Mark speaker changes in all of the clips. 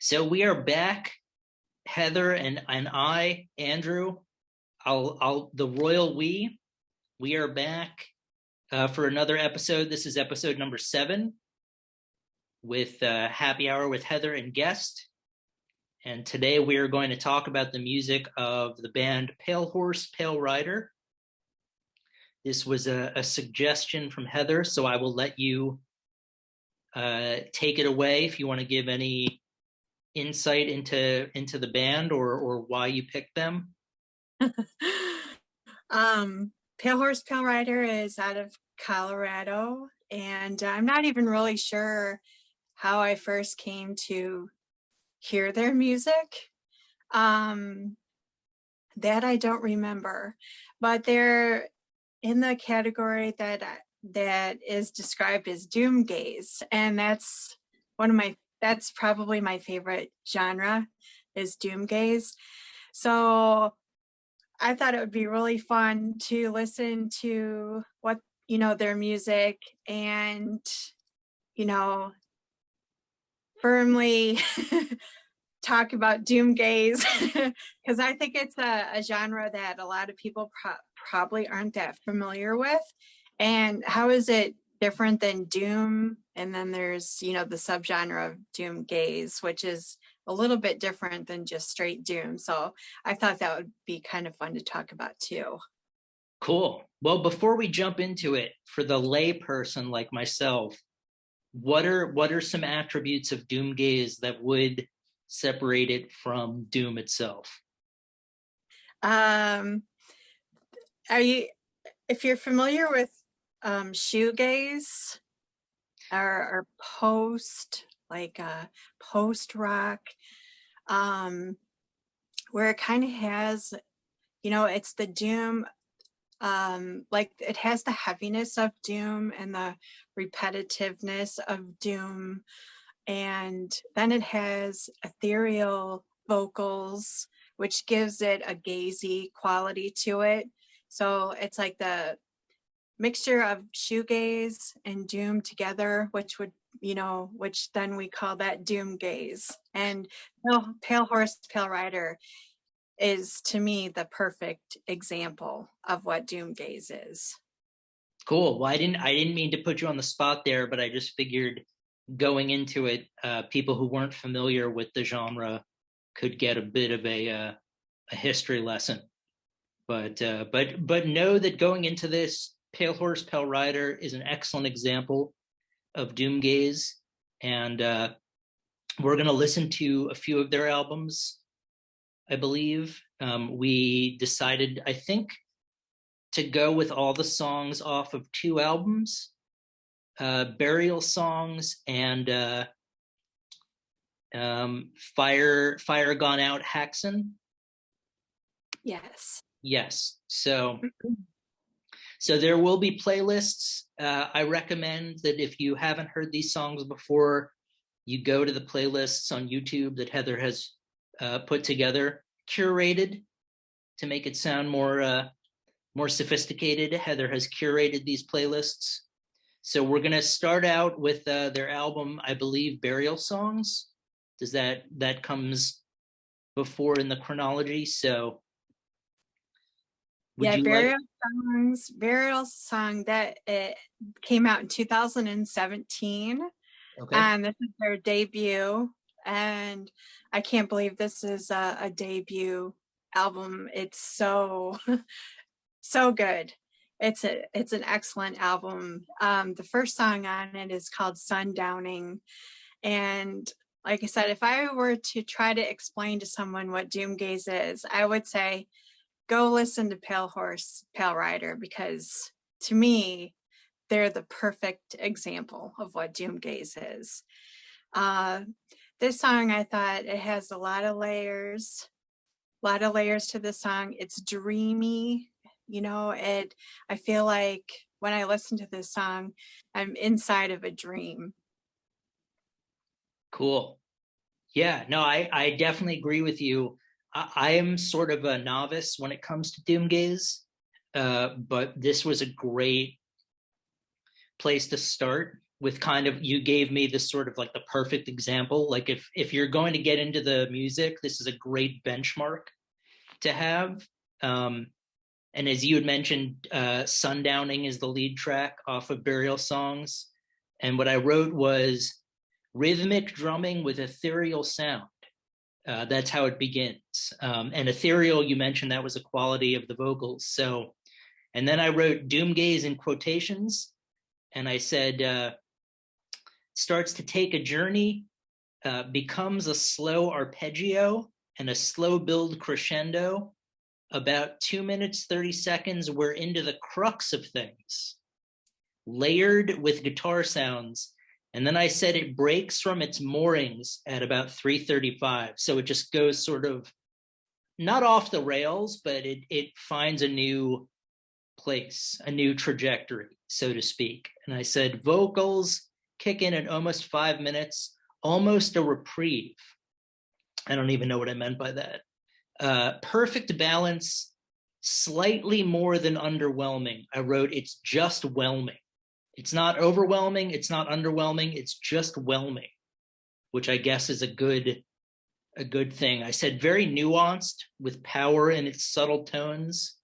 Speaker 1: So we are back, Heather and I, Andrew. I'll the royal we. We are back for another episode. This is episode number 7 with Happy Hour with Heather and guest. And today we are going to talk about the music of the band Palehorse, Palerider. This was a suggestion from Heather, so I will let you take it away if you want to give any insight into the band or why you picked them.
Speaker 2: Palehorse Palerider is out of Colorado, and I'm not even really sure how I first came to hear their music. That I don't remember, but they're in the category that is described as doom gaze, and that's probably my favorite genre is doom gaze. So I thought it would be really fun to listen to their music and, firmly talk about doom gaze, because I think it's a genre that a lot of people probably aren't that familiar with. And how is it different than doom? And then there's, the subgenre of doom gaze, which is a little bit different than just straight doom. So I thought that would be kind of fun to talk about too.
Speaker 1: Cool. Well, before we jump into it, for the lay person like myself, what are some attributes of doom gaze that would separate it from doom itself?
Speaker 2: If you're familiar with shoegaze or post rock, where it kind of has, it's the doom, it has the heaviness of doom and the repetitiveness of doom, and then it has ethereal vocals, which gives it a gazy quality to it. So it's like the mixture of shoegaze and doom together, which then we call that doom gaze. And Palehorse Palerider is, to me, the perfect example of what doom gaze is.
Speaker 1: Cool. Well, I didn't mean to put you on the spot there, but I just figured going into it, people who weren't familiar with the genre could get a bit of a history lesson. But know that going into this, Palehorse Palerider is an excellent example of doom gaze, and we're going to listen to a few of their albums. I believe we decided, I think, to go with all the songs off of 2 albums, Burial Songs and Fire Gone Out Hexon. Yes. So there will be playlists. I recommend that if you haven't heard these songs before, you go to the playlists on YouTube that Heather has put together, curated to make it sound more sophisticated. Heather has curated these playlists. So we're going to start out with their album, I believe, Burial Songs. Does that comes before in the chronology? So
Speaker 2: Burial Song that it came out in 2017.
Speaker 1: Okay.
Speaker 2: And this is their debut, and I can't believe this is a debut album. It's so good. It's an excellent album. The first song on it is called Sundowning, and like I said, if I were to try to explain to someone what doom gaze is, I would say go listen to Palehorse Palerider, because to me they're the perfect example of what doom gaze is. This song, I thought it has a lot of layers to the song. It's dreamy, I feel like when I listen to this song, I'm inside of a dream.
Speaker 1: Cool. Yeah, no, I definitely agree with you. I am sort of a novice when it comes to doom gaze, but this was a great place to start. with kind of, you gave me this sort of like the perfect example. Like if you're going to get into the music, this is a great benchmark to have. And as you had mentioned, Sundowning is the lead track off of Burial Songs. And what I wrote was rhythmic drumming with ethereal sound. That's how it begins. And ethereal, you mentioned that was a quality of the vocals. So, and then I wrote doomgaze in quotations. And I said, starts to take a journey, becomes a slow arpeggio and a slow build crescendo. About 2 minutes, 30 seconds, we're into the crux of things, layered with guitar sounds. And then I said it breaks from its moorings at about 3:35. So it just goes sort of not off the rails, but it finds a new place, a new trajectory, so to speak. And I said vocals kick in at almost 5 minutes, almost a reprieve. I don't even know what I meant by that. Perfect balance, slightly more than underwhelming. I wrote, it's just whelming. It's not overwhelming, it's not underwhelming, it's just whelming, which I guess is a good thing. I said very nuanced with power in its subtle tones.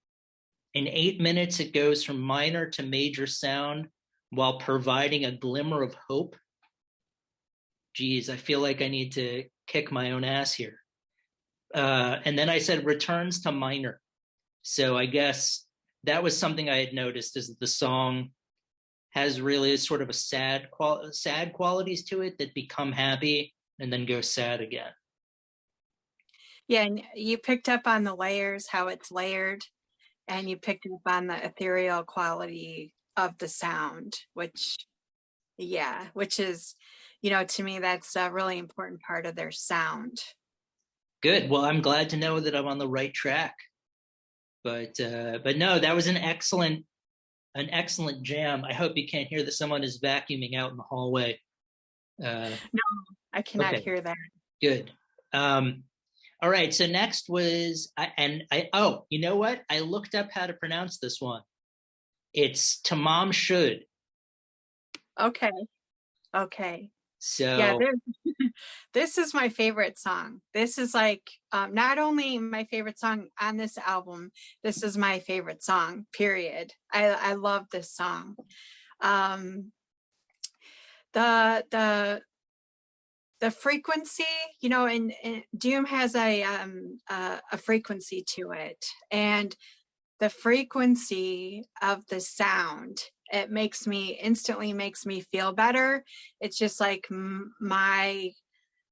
Speaker 1: In 8 minutes, it goes from minor to major sound while providing a glimmer of hope. Geez, I feel like I need to kick my own ass here. And then I said returns to minor. So I guess that was something I had noticed, is that the song has really sort of a sad qualities to it that become happy and then go sad again.
Speaker 2: Yeah, and you picked up on the layers, how it's layered, and you picked up on the ethereal quality of the sound, which is, to me, that's a really important part of their sound.
Speaker 1: Good. Well, I'm glad to know that I'm on the right track. But no, that was an excellent jam. I hope you can't hear that someone is vacuuming out in the hallway.
Speaker 2: No, I cannot hear that.
Speaker 1: Good. All right. So next was, oh, you know what? I looked up how to pronounce this one. It's Tamam Should.
Speaker 2: Okay.
Speaker 1: So
Speaker 2: yeah, this is my favorite song. This is like not only my favorite song on this album, this is my favorite song, period. I love this song. The frequency, and Doom has a frequency to it, and the frequency of the sound, it instantly makes me feel better. It's just like my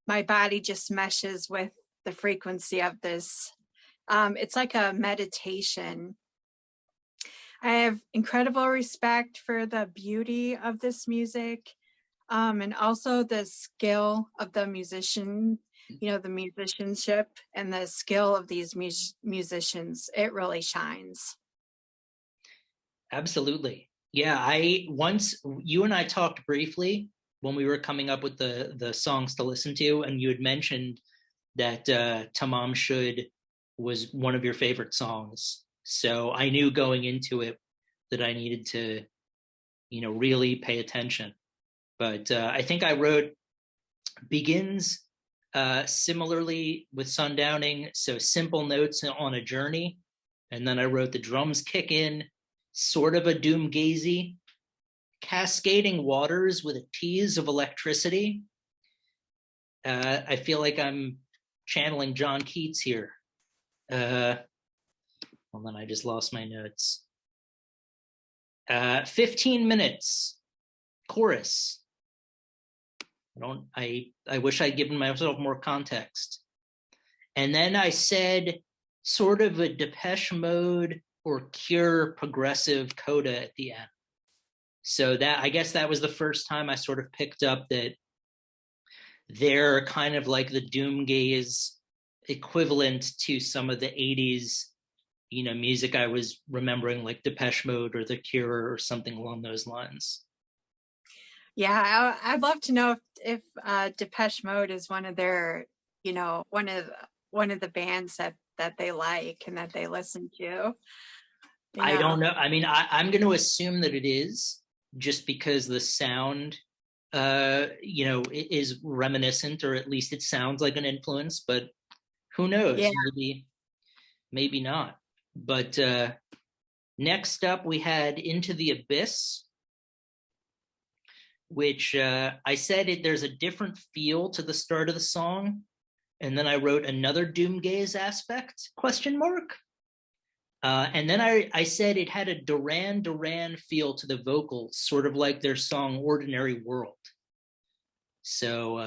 Speaker 2: body just meshes with the frequency of this. It's like a meditation. I have incredible respect for the beauty of this music, and also the skill of the musician, the musicianship and the skill of these musicians. It really shines.
Speaker 1: Absolutely. Yeah, once you and I talked briefly when we were coming up with the songs to listen to, and you had mentioned that Tamam Should was one of your favorite songs. So I knew going into it that I needed to, really pay attention. But I think I wrote begins similarly with Sundowning, so simple notes on a journey. And then I wrote the drums kick in, sort of a doomgazy, cascading waters with a tease of electricity. I feel like I'm channeling John Keats here. Hold on, I just lost my notes. 15 minutes, chorus. I wish I'd given myself more context. And then I said sort of a Depeche Mode or Cure progressive coda at the end. So I guess that was the first time I sort of picked up that they're kind of like the doomgaze equivalent to some of the 80s, music I was remembering, like Depeche Mode or The Cure or something along those lines.
Speaker 2: Yeah, I'd love to know if Depeche Mode is one of their, one of the bands that they like and that they listen to.
Speaker 1: I don't know. I mean, I'm going to assume that it is, just because the sound is reminiscent, or at least it sounds like an influence, but who knows?
Speaker 2: Yeah.
Speaker 1: Maybe not. But next up, we had Into the Abyss, which I said there's a different feel to the start of the song. And then I wrote another doom gaze aspect, question mark. And then I said it had a Duran Duran feel to the vocals, sort of like their song Ordinary World. So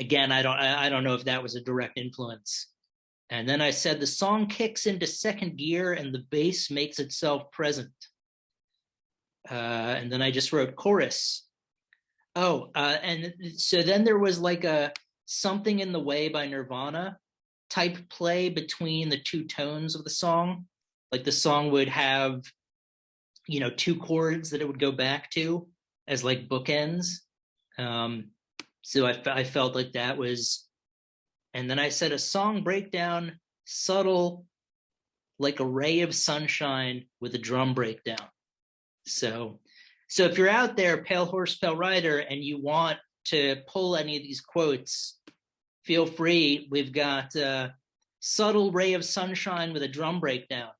Speaker 1: again, I don't know if that was a direct influence. And then I said the song kicks into second gear and the bass makes itself present. And then I just wrote chorus. Oh, and so then there was like a Something in the Way by Nirvana type play between the two tones of the song. Like the song would have, two chords that it would go back to as like bookends. So I felt like that was, and then I said a song breakdown, subtle, like a ray of sunshine with a drum breakdown. So if you're out there, Palehorse, Palerider, and you want to pull any of these quotes, feel free. We've got subtle ray of sunshine with a drum breakdown.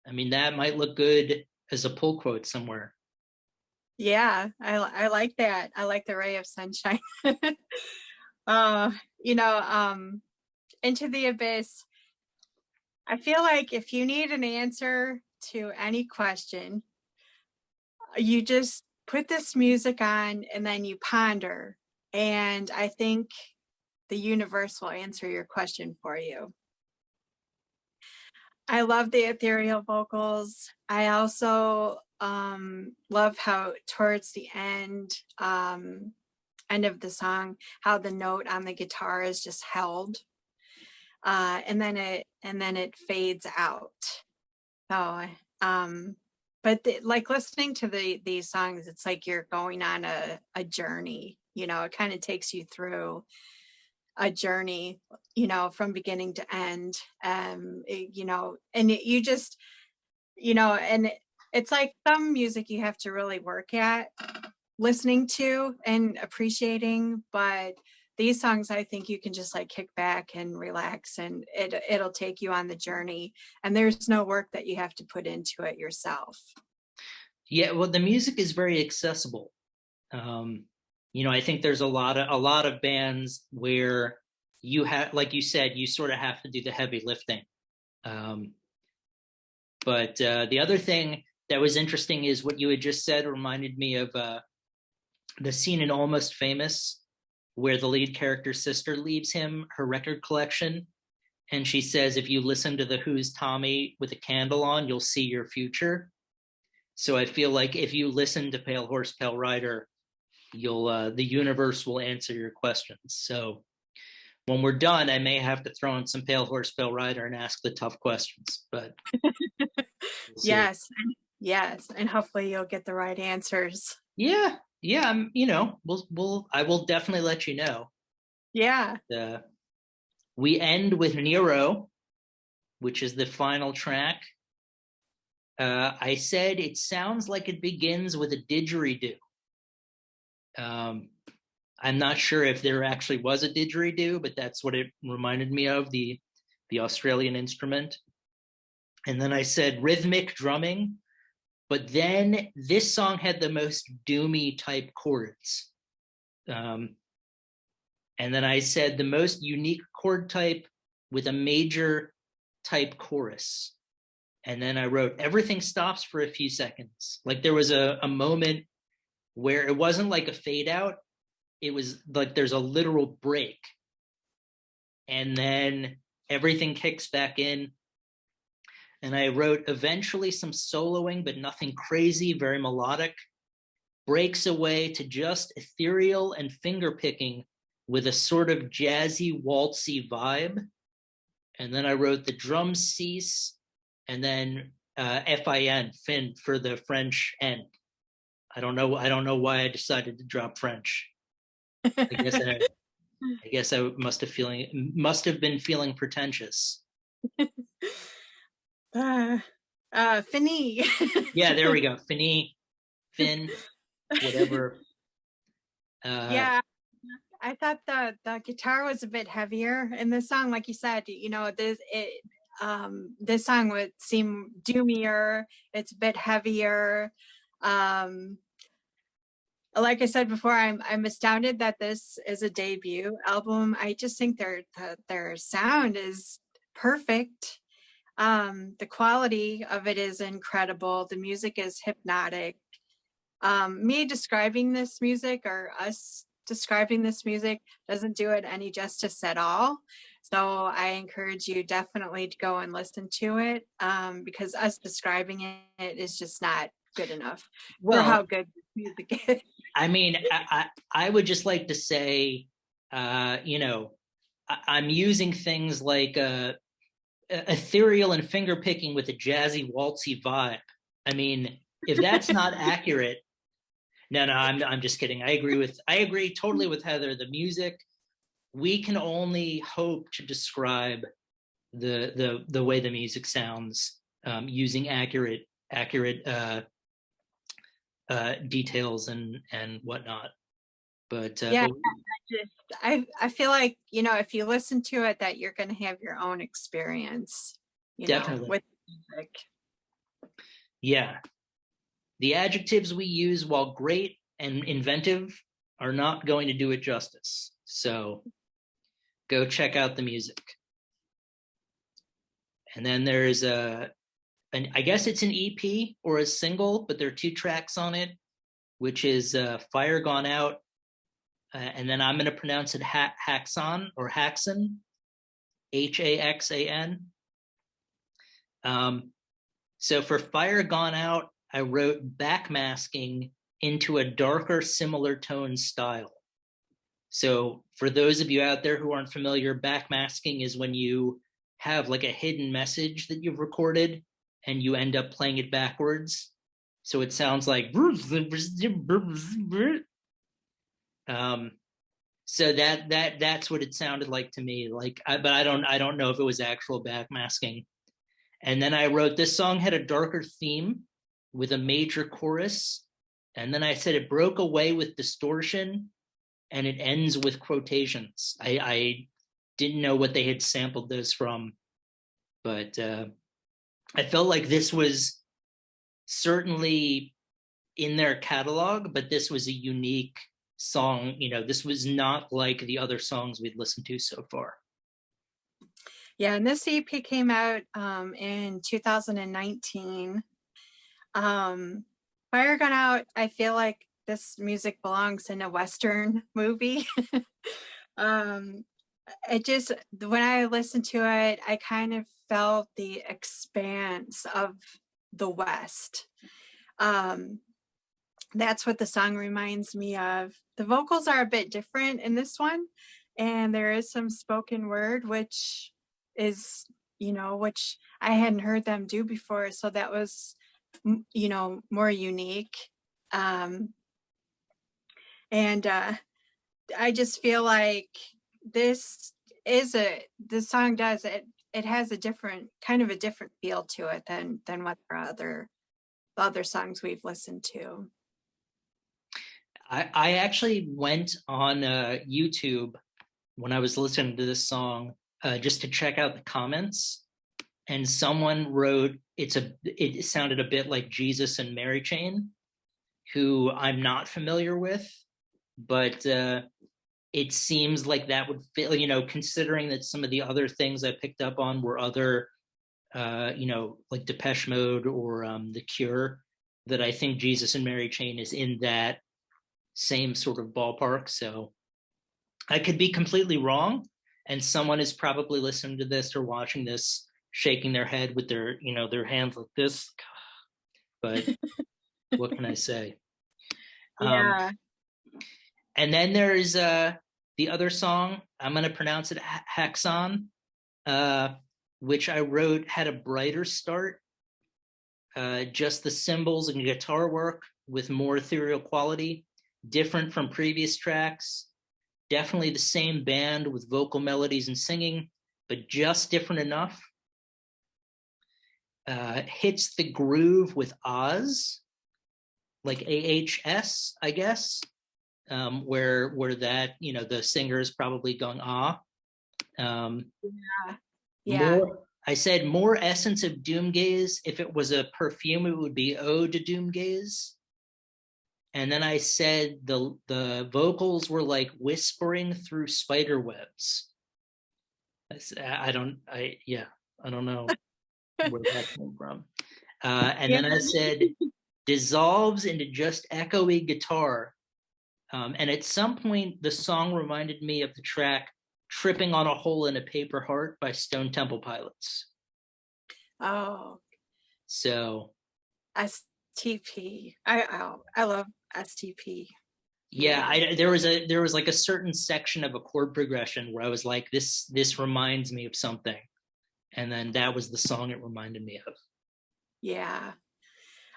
Speaker 1: I mean, that might look good as a pull quote somewhere.
Speaker 2: Yeah, I like that. I like the ray of sunshine. Into the Abyss. I feel like if you need an answer to any question, you just put this music on and then you ponder. And I think the universe will answer your question for you. I love the ethereal vocals. I also love how towards the end of the song, how the note on the guitar is just held, and then it fades out. So, like listening to these songs, it's like you're going on a journey. It kind of takes you through a journey, from beginning to end. And you just, and it's like some music you have to really work at listening to and appreciating, but these songs, I think you can just like kick back and relax, and it'll take you on the journey, and there's no work that you have to put into it yourself.
Speaker 1: Yeah, well, the music is very accessible. I think there's a lot of bands where you have, like you said, you sort of have to do the heavy lifting. But the other thing that was interesting is what you had just said reminded me of the scene in Almost Famous, where the lead character's sister leaves him her record collection. And she says, if you listen to The Who's Tommy with a candle on, you'll see your future. So I feel like if you listen to Palehorse, Palerider, the universe will answer your questions. So when we're done, I may have to throw in some Palehorse, Palerider and ask the tough questions, but we'll
Speaker 2: yes. And hopefully you'll get the right answers.
Speaker 1: Yeah. I will definitely let you know.
Speaker 2: Yeah.
Speaker 1: We end with Nero, which is the final track. I said it sounds like it begins with a didgeridoo. I'm not sure if there actually was a didgeridoo, but that's what it reminded me of, the Australian instrument. And then I said rhythmic drumming, but then this song had the most doomy type chords. And then I said the most unique chord type with a major type chorus. And then I wrote everything stops for a few seconds. Like there was a moment where it wasn't like a fade out. It was like there's a literal break. And then everything kicks back in. And I wrote eventually some soloing, but nothing crazy, very melodic. Breaks away to just ethereal and finger picking with a sort of jazzy, waltzy vibe. And then I wrote the drums cease, and then fin, fin for the French end. I don't know why I decided to drop French. I guess I must have been feeling pretentious.
Speaker 2: Fini.
Speaker 1: Yeah, there we go. Fini, fin, whatever.
Speaker 2: Yeah, I thought the guitar was a bit heavier in this song. Like you said, this song would seem doomier. It's a bit heavier. Um, like I said before, I'm astounded that this is a debut album. I just think their sound is perfect. The quality of it is incredible. The music is hypnotic. Me describing this music, or us describing this music, doesn't do it any justice at all. So I encourage you definitely to go and listen to it, because us describing it is just not good enough for how good this music is.
Speaker 1: I mean, I would just like to say, I'm using things like ethereal and finger picking with a jazzy, waltzy vibe. I mean, if that's not accurate, no, I'm just kidding. I agree totally with Heather. The music, we can only hope to describe the way the music sounds, using accurate details and whatnot. But
Speaker 2: yeah, I feel like, if you listen to it, that you're going to have your own experience,
Speaker 1: definitely
Speaker 2: with music.
Speaker 1: Yeah, the adjectives we use, while great and inventive, are not going to do it justice. So go check out the music. And then there's I guess it's an EP or a single, but there are 2 tracks on it, which is Fire Gone Out, and then I'm going to pronounce it Hexon or Hexon, Haxan. So for Fire Gone Out, I wrote backmasking into a darker, similar tone style. So for those of you out there who aren't familiar, backmasking is when you have like a hidden message that you've recorded and you end up playing it backwards. So it sounds like so that's what it sounded like to me. But I don't know if it was actual backmasking. And then I wrote, this song had a darker theme with a major chorus. And then I said it broke away with distortion and it ends with quotations. I didn't know what they had sampled those from, but I felt like this was certainly in their catalog, but this was a unique song. This was not like the other songs we'd listened to so far.
Speaker 2: Yeah, and this EP came out in 2019. Fire Gone Out, I feel like this music belongs in a Western movie. It just, when I listened to it, I kind of felt the expanse of the West. That's what the song reminds me of. The vocals are a bit different in this one, and there is some spoken word, which is, which I hadn't heard them do before. So that was, more unique. And I just feel like the song does it. It has a different feel to it than what the other songs we've listened to.
Speaker 1: I actually went on YouTube when I was listening to this song, just to check out the comments, and someone wrote it sounded a bit like Jesus and Mary Chain, who I'm not familiar with, but it seems like that would fit, considering that some of the other things I picked up on were other, like Depeche Mode or The Cure, that I think Jesus and Mary Chain is in that same sort of ballpark. So I could be completely wrong, and someone is probably listening to this or watching this shaking their head with their hands like this, but what can I say?
Speaker 2: Yeah.
Speaker 1: And then there's the other song, I'm going to pronounce it Hexon, which I wrote had a brighter start, just the cymbals and guitar work with more ethereal quality, different from previous tracks. Definitely the same band with vocal melodies and singing, but just different enough. Hits the groove with Oz, like AHS, I guess. where that, the singer is probably going,
Speaker 2: Yeah.
Speaker 1: I said more essence of Doomgaze. If it was a perfume, it would be Ode to Doomgaze. And then I said the vocals were like whispering through spider webs. I don't know where that came from. And
Speaker 2: Yeah.
Speaker 1: then I said dissolves into just echoey guitar. And at some point, the song reminded me of the track "Tripping on a Hole in a Paper Heart" by Stone Temple Pilots.
Speaker 2: Oh,
Speaker 1: So
Speaker 2: STP. I love STP.
Speaker 1: yeah, there was like a certain section of a chord progression where I was like, this reminds me of something, and then that was the song it reminded me of.
Speaker 2: Yeah.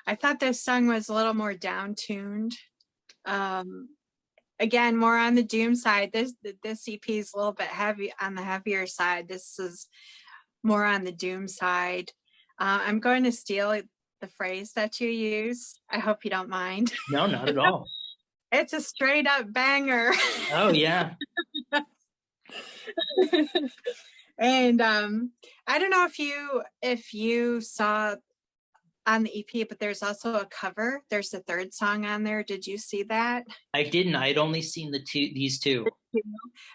Speaker 2: I thought this song was a little more down-tuned. Again, more on the doom side. This EP is a little bit heavy on the heavier side. This is more on the doom side. I'm going to steal the phrase that you use. I hope you don't mind.
Speaker 1: No, not at all.
Speaker 2: It's a straight up banger.
Speaker 1: Oh yeah.
Speaker 2: And I don't know if you saw on the EP, but there's also a cover. There's a third song on there. Did you see that?
Speaker 1: I didn't. I'd only seen these two.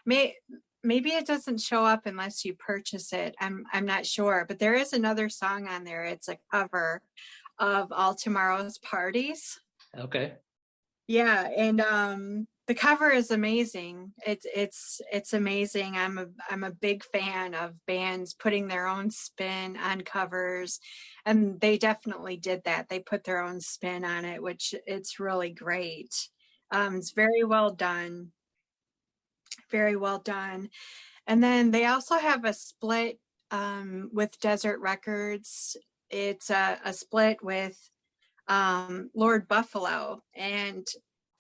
Speaker 2: Maybe it doesn't show up unless you purchase it. I'm not sure, but there is another song on there. It's a cover of All Tomorrow's Parties.
Speaker 1: Okay.
Speaker 2: Yeah, and the cover is amazing. It's amazing. I'm a big fan of bands putting their own spin on covers, and they definitely did that. They put their own spin on it, which it's really great. It's very well done. Very well done. And then they also have a split with Desert Records. It's a split with Lord Buffalo, and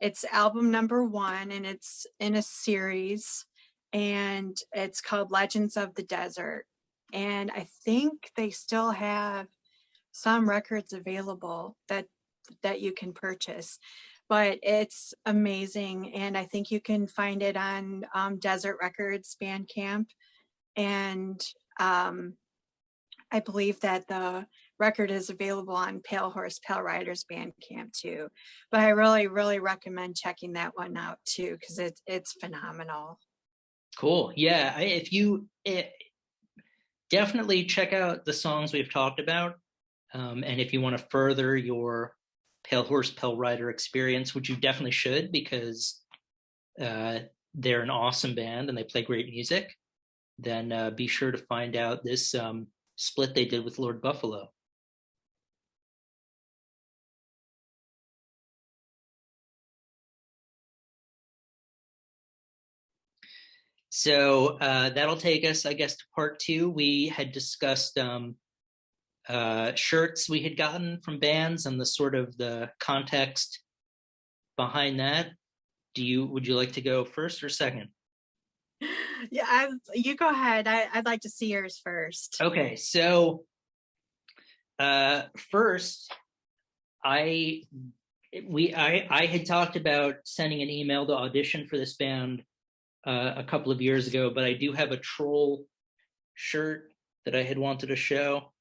Speaker 2: it's album number 1, and it's in a series, and it's called Legends of the Desert. And I think they still have some records available that you can purchase, but it's amazing. And I think you can find it on Desert Records Bandcamp, and I believe that the record is available on Palehorse Palerider's Bandcamp too. But I really, really recommend checking that one out too, because it's phenomenal.
Speaker 1: Cool. Yeah. Definitely check out the songs we've talked about. And if you want to further your Palehorse Palerider experience, which you definitely should, because they're an awesome band and they play great music, then be sure to find out this split they did with Lord Buffalo. So that'll take us, I guess, to part 2. We had discussed shirts we had gotten from bands and the sort of the context behind that. Would you like to go first or second?
Speaker 2: Yeah, you go ahead. I'd like to see yours first.
Speaker 1: Okay, so first, I had talked about sending an email to audition for this band a couple of years ago, but I do have a Troll shirt that I had wanted to show.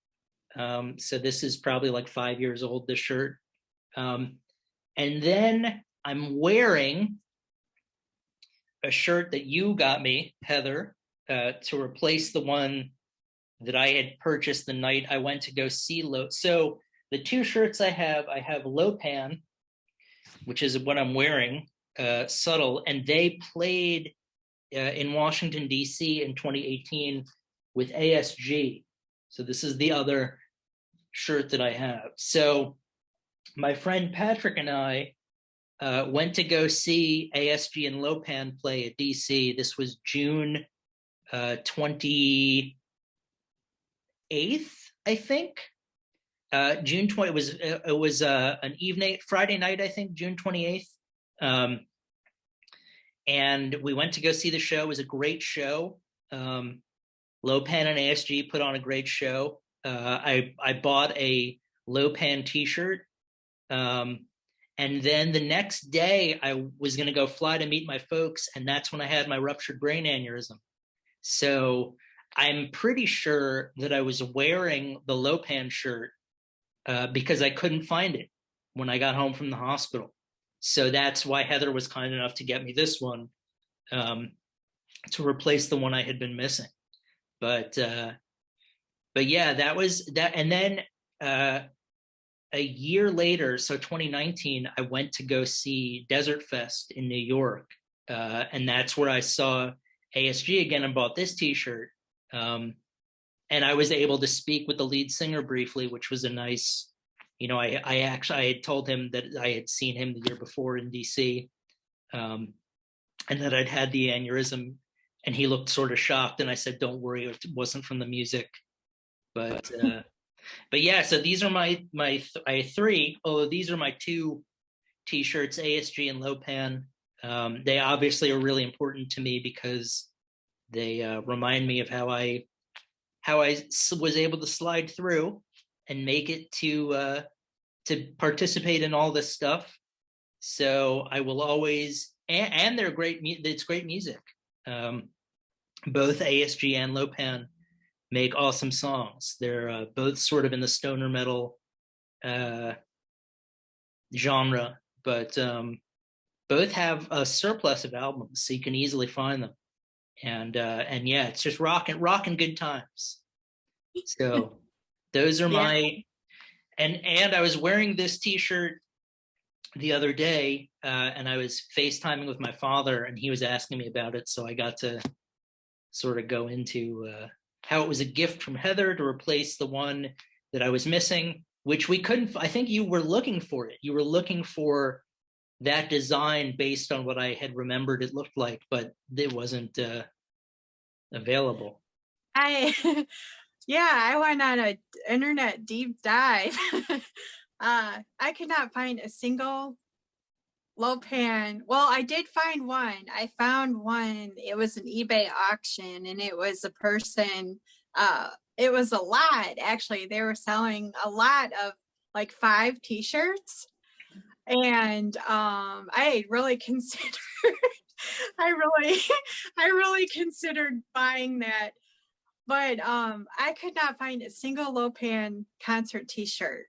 Speaker 1: So this is probably like 5 years old, this shirt. And then I'm wearing a shirt that you got me, Heather, to replace the one that I had purchased the night I went to go see So the 2 shirts I have Lo-Pan, which is what I'm wearing, Subtle, and they played in Washington, D.C. in 2018 with ASG. So this is the other shirt that I have. So my friend Patrick and I went to go see ASG and Lo-Pan play at DC. This was June 28th, I think. June 20. It was an evening, Friday night, I think, June 28th. And we went to go see the show. It was a great show. Lo-Pan and ASG put on a great show. I bought a Lo-Pan t-shirt. And then the next day, I was going to go fly to meet my folks, and that's when I had my ruptured brain aneurysm. So I'm pretty sure that I was wearing the Lo-Pan shirt because I couldn't find it when I got home from the hospital. So that's why Heather was kind enough to get me this one to replace the one I had been missing. But yeah, that was that. And then a year later, so 2019, I went to go see Desert Fest in New York. And that's where I saw ASG again and bought this t-shirt. And I was able to speak with the lead singer briefly, which was a nice, I had told him that I had seen him the year before in DC, and that I'd had the aneurysm, and he looked sort of shocked. And I said, "Don't worry, it wasn't from the music." But yeah, so these are my I have three. Although these are my two t-shirts, ASG and Lo-Pan. They obviously are really important to me because they remind me of how I was able to slide through and make it to participate in all this stuff. So I will always, and they're great. It's great music. Both ASG and Lo-Pan make awesome songs. They're both sort of in the stoner metal genre, but both have a surplus of albums, so you can easily find them. And yeah, it's just rocking good times. So those are my, and I was wearing this t-shirt the other day, and I was FaceTiming with my father, and he was asking me about it, so I got to sort of go into how it was a gift from Heather to replace the one that I was missing, which we couldn't. I think you were looking for it. You were looking for that design based on what I had remembered it looked like, but it wasn't available.
Speaker 2: I went on an internet deep dive. I could not find a single Lo-Pan. Well, I did find one. I found one. It was an eBay auction, and it was a person. It was a lot, actually. They were selling a lot of like 5 t-shirts, and I really considered. I really considered buying that, but I could not find a single Lo-Pan concert t-shirt.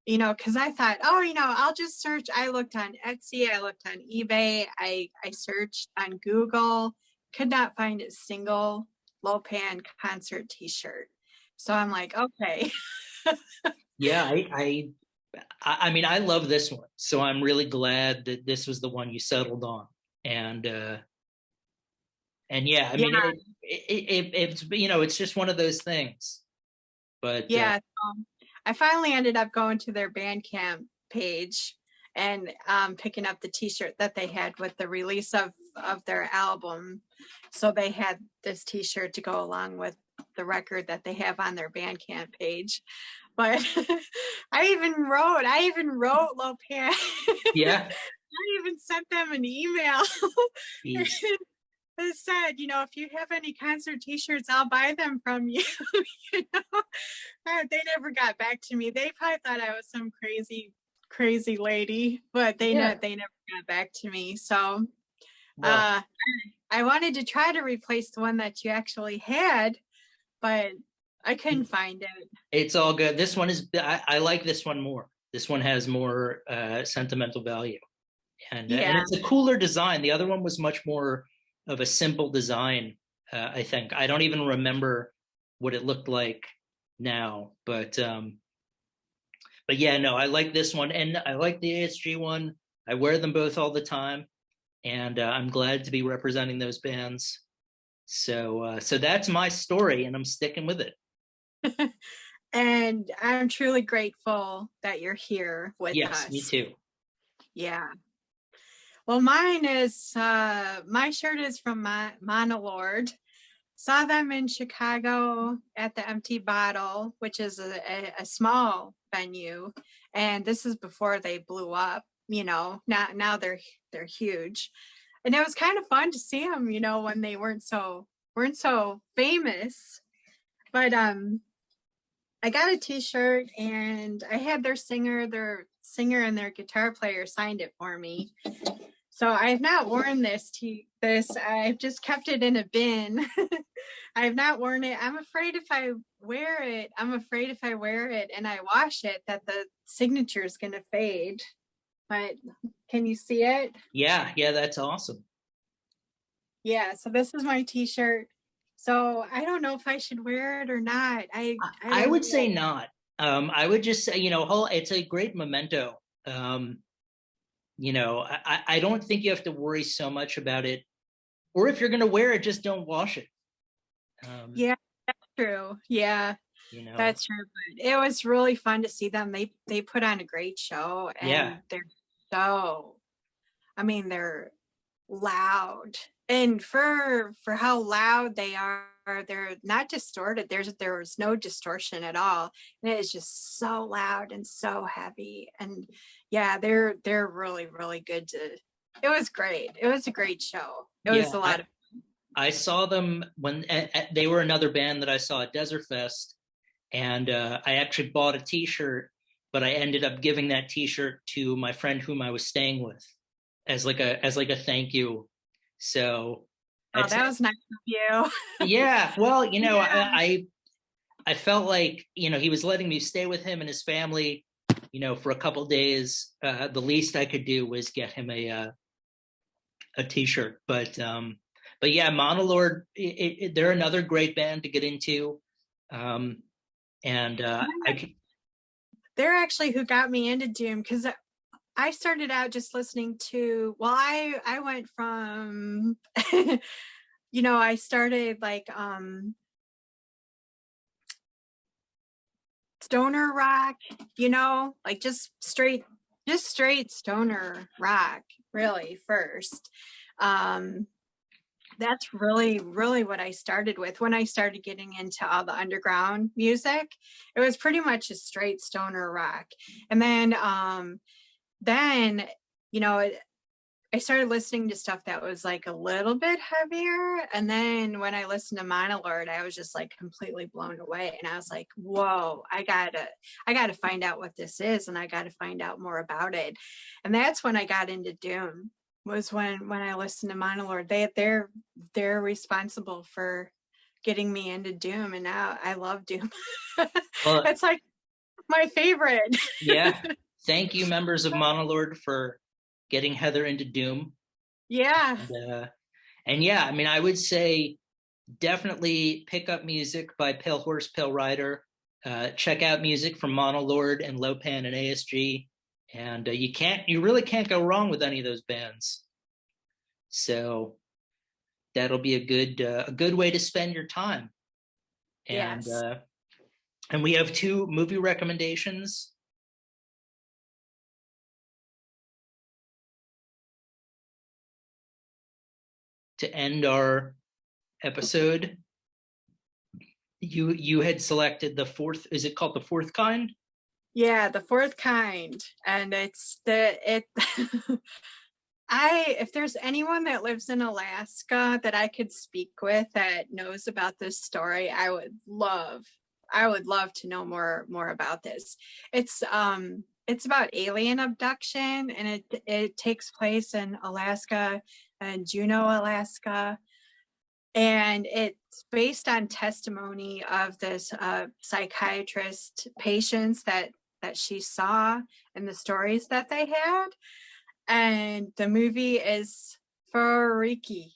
Speaker 2: Because I thought, I'll just search. I looked on Etsy, I looked on eBay, I searched on Google, could not find a single Lo-Pan concert t-shirt. So I'm like, okay.
Speaker 1: Yeah, I mean, I love this one, so I'm really glad that this was the one you settled on. And yeah, I mean, it's it's just one of those things. But
Speaker 2: yeah. I finally ended up going to their Bandcamp page and picking up the t-shirt that they had with the release of their album. So they had this t-shirt to go along with the record that they have on their Bandcamp page. But I even wrote Lo-Pan.
Speaker 1: Yeah.
Speaker 2: I even sent them an email. It said, if you have any concert t-shirts, I'll buy them from you. They never got back to me. They probably thought I was some crazy lady, but they never got back to me. So I wanted to try to replace the one that you actually had, but I couldn't find it.
Speaker 1: It's all good. This one is, I like this one more. This one has more sentimental value. And it's a cooler design. The other one was much more of a simple design, I think. I don't even remember what it looked like now, but yeah, no, I like this one, and I like the ASG one. I wear them both all the time, and I'm glad to be representing those bands. So that's my story, and I'm sticking with it.
Speaker 2: And I'm truly grateful that you're here with us.
Speaker 1: Yes, me too.
Speaker 2: Yeah. Well, mine is, my shirt is from Monolord. Saw them in Chicago at the Empty Bottle, which is a small venue. And this is before they blew up, now they're huge. And it was kind of fun to see them, when they weren't so famous. But I I got a t-shirt, and I had their singer and their guitar player signed it for me. So I have not worn this. I've just kept it in a bin. I have not worn it. I'm afraid if I wear it and I wash it, that the signature is going to fade. But can you see it?
Speaker 1: Yeah, that's awesome.
Speaker 2: Yeah, so this is my t-shirt. So I don't know if I should wear it or not.
Speaker 1: I would say not. I would just say, it's a great memento. I don't think you have to worry so much about it. Or if you're going to wear it, just don't wash it.
Speaker 2: Yeah, that's true. Yeah, that's true. But it was really fun to see them. They put on a great show, and they're loud. And for how loud they are, they're not distorted. There was no distortion at all, and it is just so loud and so heavy. And yeah, they're really, really good. It was great. It was a great show. It was a lot of fun.
Speaker 1: I saw them when they were another band that I saw at Desert Fest, and I actually bought a T-shirt, but I ended up giving that T-shirt to my friend whom I was staying with as like a thank you. So
Speaker 2: that was nice of you.
Speaker 1: Yeah, well, I felt like he was letting me stay with him and his family, for a couple of days. The least I could do was get him a T-shirt. But yeah, Monolord, they're another great band to get into, and
Speaker 2: they're actually who got me into doom, because I started out just listening to, I went from, I started like stoner rock, like just straight stoner rock, really, first. That's really, really what I started with. When I started getting into all the underground music, it was pretty much a straight stoner rock. And then I started listening to stuff that was like a little bit heavier. And then when I listened to Monolord, I was just like completely blown away. And I was like, whoa, I gotta find out what this is, and I gotta find out more about it. And that's when I got into doom, was when I listened to Monolord. They're responsible for getting me into doom, and now I love doom. Well, it's like my favorite.
Speaker 1: Yeah. Thank you, members of Monolord, for getting Heather into doom.
Speaker 2: Yeah.
Speaker 1: And yeah, I would say definitely pick up music by Palehorse, Palerider. Check out music from Monolord and Lo-Pan and ASG. And you really can't go wrong with any of those bands. So that'll be a good way to spend your time. And
Speaker 2: yes.
Speaker 1: And we have 2 movie recommendations. To end our episode. You had selected the fourth, is it called The Fourth Kind?
Speaker 2: Yeah, The Fourth Kind. And if there's anyone that lives in Alaska that I could speak with that knows about this story, I would love to know more about this. It's about alien abduction, and it takes place in Alaska and Juneau, Alaska. And it's based on testimony of this psychiatrist patients that she saw and the stories that they had. And the movie is freaky.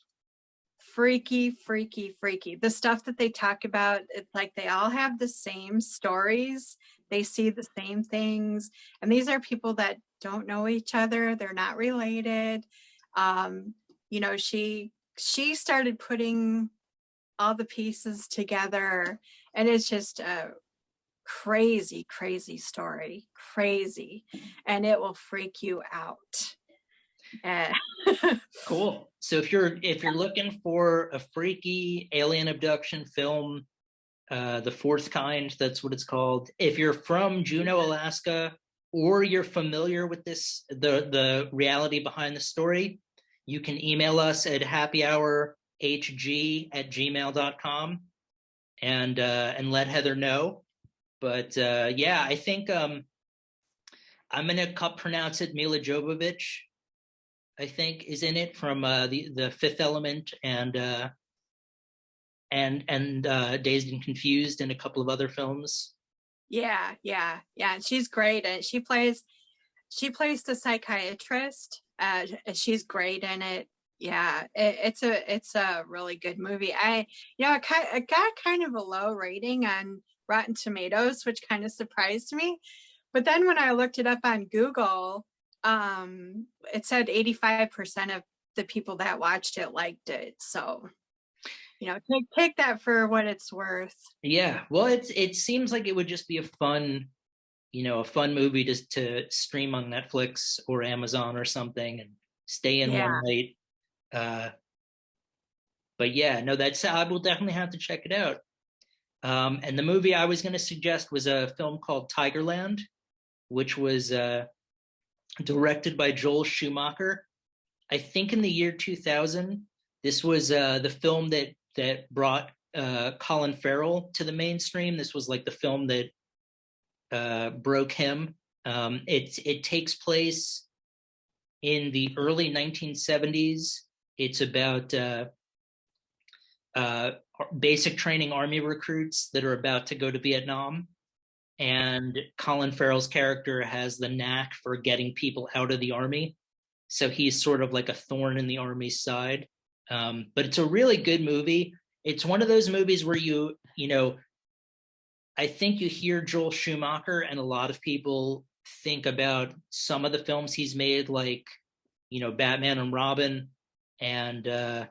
Speaker 2: The stuff that they talk about, it's like they all have the same stories. They see the same things. And these are people that don't know each other. They're not related. She started putting all the pieces together, and it's just a crazy story. Crazy. And it will freak you out.
Speaker 1: Cool. So if you're looking for a freaky alien abduction film, The Fourth Kind, that's what it's called. If you're from Juneau, Alaska, or you're familiar with the reality behind the story, you can email us at happyhourhg@gmail.com and let Heather know. But yeah, I think I'm gonna pronounce it. Mila Jovovich, I think, is in it from the Fifth Element and Dazed and Confused and a couple of other films.
Speaker 2: Yeah, yeah, yeah. She's great, and she plays the psychiatrist. She's great in it. Yeah, it's a really good movie. It got kind of a low rating on Rotten Tomatoes, which kind of surprised me. But then when I looked it up on Google, it said 85% of the people that watched it liked it. So, take that for what it's worth.
Speaker 1: Yeah, well, it seems like it would just be a fun movie just to stream on Netflix or Amazon or something and stay in
Speaker 2: Yeah.
Speaker 1: one night. But yeah, no, I will definitely have to check it out. And the movie I was going to suggest was a film called Tigerland, which was directed by Joel Schumacher. I think in the year 2000. This was the film that brought Colin Farrell to the mainstream. This was like the film that broke him. It takes place in the early 1970s. It's about basic training Army recruits that are about to go to Vietnam. And Colin Farrell's character has the knack for getting people out of the Army. So he's sort of like a thorn in the Army's side. But it's a really good movie. It's one of those movies where I think you hear Joel Schumacher and a lot of people think about some of the films he's made, like, Batman and Robin and not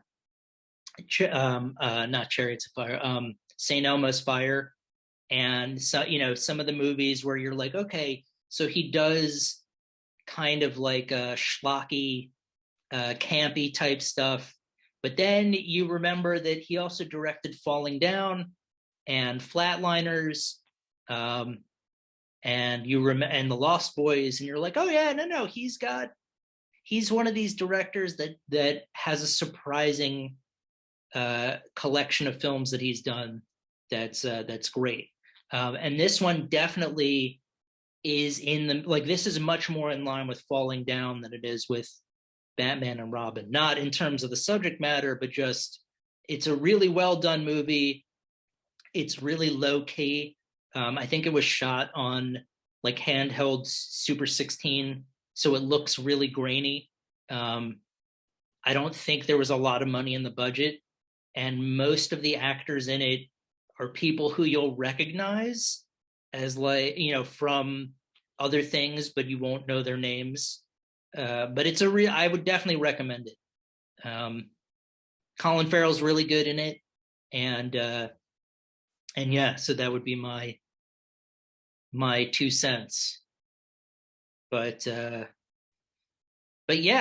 Speaker 1: Chariots of Fire, St. Elmo's Fire. And so, some of the movies where you're like, okay, so he does kind of like a schlocky, campy type stuff. But then you remember that he also directed Falling Down and Flatliners, and and The Lost Boys, and you're like, oh yeah, no, he's one of these directors that has a surprising collection of films that he's done that's great. And this one definitely is this is much more in line with Falling Down than it is with Batman and Robin. Not in terms of the subject matter, but just it's a really well done movie. It's really low key. I think it was shot on like handheld Super 16, so it looks really grainy. I don't think there was a lot of money in the budget, and most of the actors in it are people who you'll recognize as from other things, but you won't know their names. But it's I would definitely recommend it. Colin Farrell's really good in it, and yeah, so that would be my 2 cents. But yeah,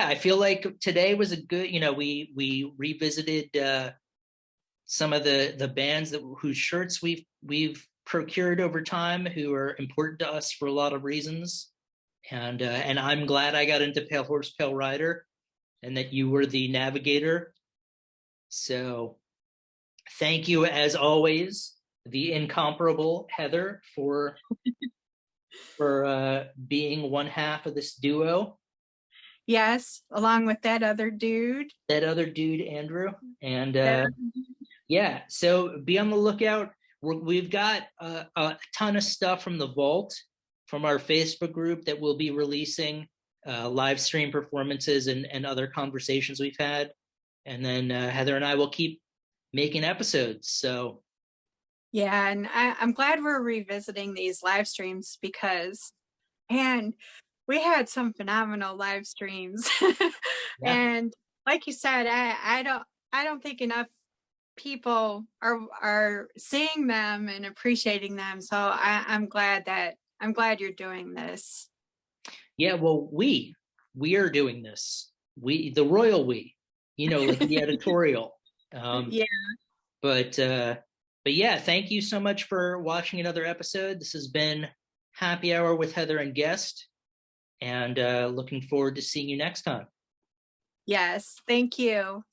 Speaker 1: I feel like today was a good. We revisited some of the bands whose shirts we've procured over time, who are important to us for a lot of reasons. And I'm glad I got into Palehorse, Palerider, and that you were the navigator. So thank you, as always, the incomparable Heather, for being one half of this duo.
Speaker 2: Yes, along with that other dude,
Speaker 1: Andrew. And yeah, so be on the lookout. We've got a ton of stuff from the vault, from our Facebook group, that we'll be releasing, live stream performances and other conversations we've had. And then Heather and I will keep making episodes. So
Speaker 2: yeah, and I'm glad we're revisiting these live streams because, man, we had some phenomenal live streams.
Speaker 1: yeah.
Speaker 2: And like you said, I don't think enough people are seeing them and appreciating them. So I'm glad you're doing this.
Speaker 1: Yeah, well, we are doing this. The royal we, like the editorial.
Speaker 2: Yeah.
Speaker 1: But yeah, thank you so much for watching another episode. This has been Happy Hour with Heather and Guest, and looking forward to seeing you next time.
Speaker 2: Yes, thank you.